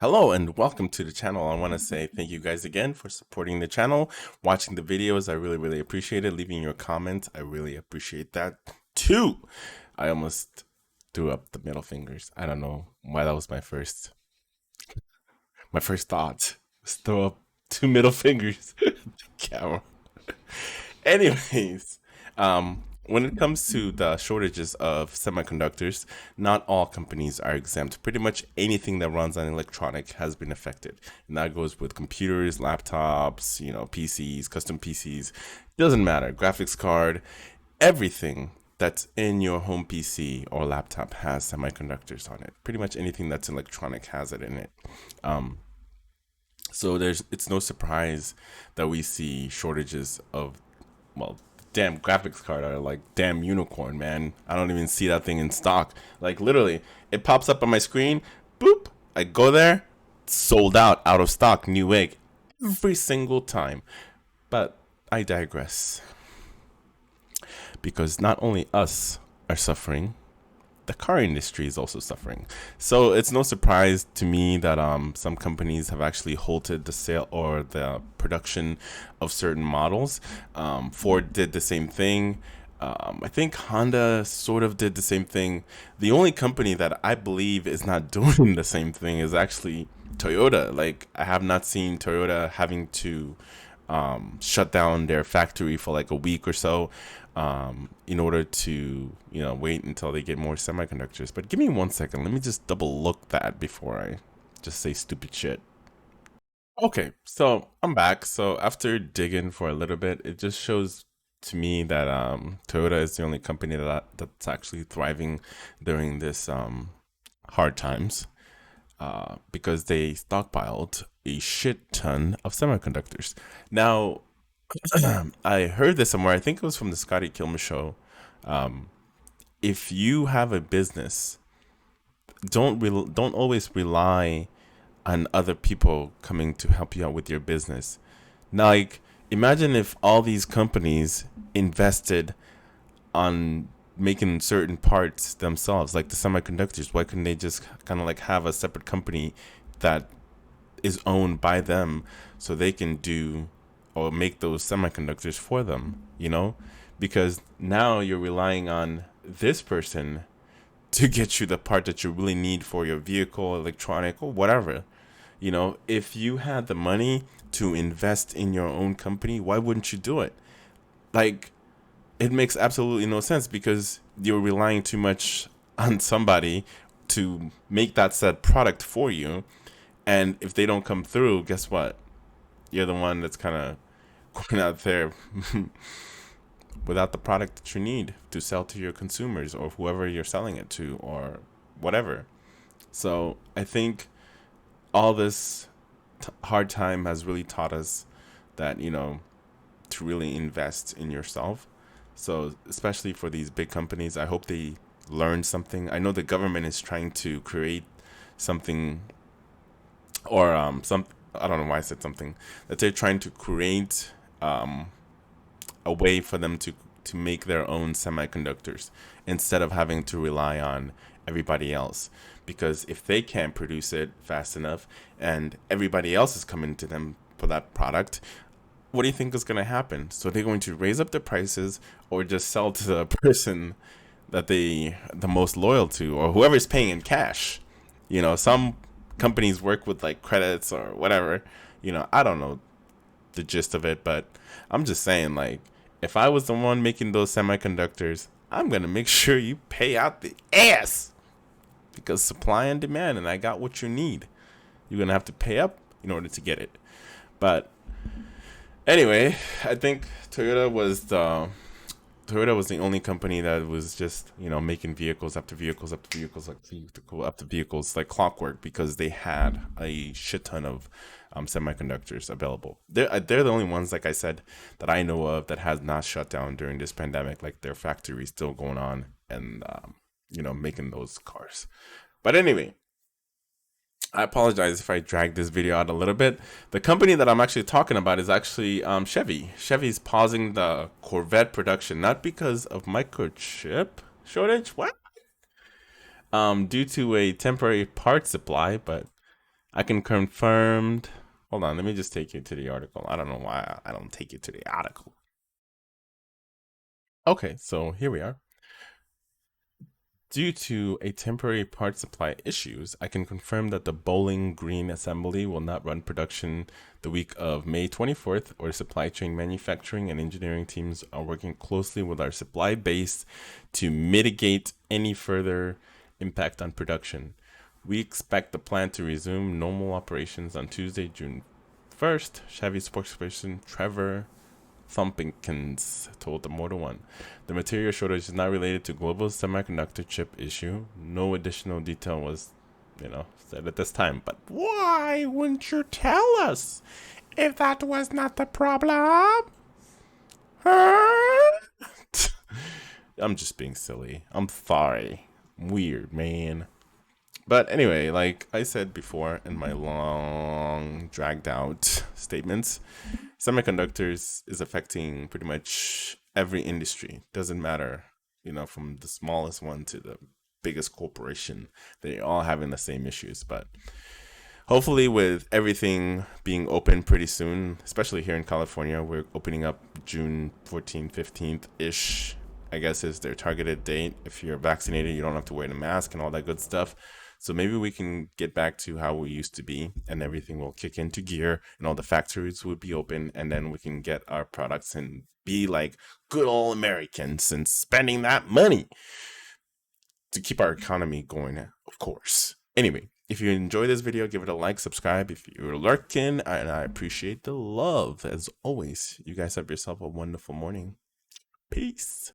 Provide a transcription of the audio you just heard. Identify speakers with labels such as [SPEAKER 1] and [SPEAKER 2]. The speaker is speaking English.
[SPEAKER 1] Hello and welcome to the channel. I want to say thank you guys again for supporting the channel, watching the videos. I really appreciate it. Leaving your comments, I really appreciate that too. I almost threw up the middle fingers. I don't know why that was my first thought was throw up two middle fingers. Camera. Anyways, when it comes to the shortages of semiconductors, not all companies are exempt. Pretty much anything that runs on electronic has been affected. And that goes with computers, laptops, PCs, custom PCs. Doesn't matter. Graphics card, everything that's in your home PC or laptop has semiconductors on it. Pretty much anything that's electronic has it in it. Um, so it's no surprise that we see shortages of, well, damn graphics card are like damn unicorn, man. I don't even see that thing in stock. Like literally, it pops up on my screen, boop. I go there, sold out of stock, new egg, every single time. But I digress because not only us are suffering, the car industry is also suffering. So it's no surprise to me that some companies have actually halted the sale or the production of certain models. Ford did the same thing. I think Honda sort of did the same thing. The only company that I believe is not doing the same thing is actually Toyota. Like, I have not seen Toyota having to shut down their factory for like a week or so in order to wait until they get more semiconductors. But give me 1 second. Let me just double look that before I just say stupid shit. Okay, so I'm back. So after digging for a little bit, it just shows to me that Toyota is the only company that's actually thriving during this hard times because they stockpiled a shit ton of semiconductors. Now, I heard this somewhere. I think it was from the Scotty Kilmer show. Um, if you have a business, don't always rely on other people coming to help you out with your business. Now, like, imagine if all these companies invested on making certain parts themselves, like the semiconductors. Why couldn't they just kind of like have a separate company that is owned by them so they can do or make those semiconductors for them, Because now you're relying on this person to get you the part that you really need for your vehicle, electronic, or whatever. If you had the money to invest in your own company, why wouldn't you do it? Like, it makes absolutely no sense because you're relying too much on somebody to make that said product for you. And if they don't come through, guess what? You're the one that's kind of going out there without the product that you need to sell to your consumers or whoever you're selling it to or whatever. So I think all this hard time has really taught us that, to really invest in yourself. So especially for these big companies, I hope they learn something. I know the government is trying to create something or some, I don't know why I said something, that they're trying to create a way for them to make their own semiconductors instead of having to rely on everybody else. Because if they can't produce it fast enough and everybody else is coming to them for that product, what do you think is going to happen? So they're going to raise up the prices or just sell to the person that they the most loyal to or whoever's paying in cash. Some companies work with like credits or whatever. I don't know the gist of it, but I'm just saying, like, if I was the one making those semiconductors, I'm gonna make sure you pay out the ass because supply and demand, and I got what you need. You're gonna have to pay up in order to get it. But anyway, I think Toyota was the only company that was just making vehicles after vehicles after vehicles after vehicles like clockwork because they had a shit ton of semiconductors available. They're the only ones, like I said, that I know of that has not shut down during this pandemic. Like their factory still going on and making those cars. But anyway, I apologize if I dragged this video out a little bit. The company that I'm actually talking about is actually Chevy. Chevy's pausing the Corvette production, not because of microchip shortage, what? Due to a temporary part supply, but I can confirm. Hold on, let me just take you to the article. I don't know why I don't take you to the article. Okay, so here we are. Due to a temporary part supply issues, I can confirm that the Bowling Green assembly will not run production the week of May 24th. Our supply chain manufacturing and engineering teams are working closely with our supply base to mitigate any further impact on production. We expect the plant to resume normal operations on Tuesday, June 1st. Chevy spokesperson Trevor Thumpkins told the Motor One. The material shortage is not related to global semiconductor chip issue. No additional detail was, said at this time. But why wouldn't you tell us if that was not the problem? Huh? I'm just being silly. I'm sorry. Weird, man. But anyway, like I said before in my long, dragged out statements, semiconductors is affecting pretty much every industry. Doesn't matter, from the smallest one to the biggest corporation. They all having the same issues. But hopefully, with everything being open pretty soon, especially here in California, we're opening up June 14th, 15th ish. I guess is their targeted date. If you're vaccinated, you don't have to wear the mask and all that good stuff. So maybe we can get back to how we used to be, and everything will kick into gear, and all the factories would be open, and then we can get our products and be like good old Americans and spending that money to keep our economy going, of course. Anyway, if you enjoy this video, give it a like, subscribe if you're lurking, and I appreciate the love. As always, you guys have yourself a wonderful morning. Peace.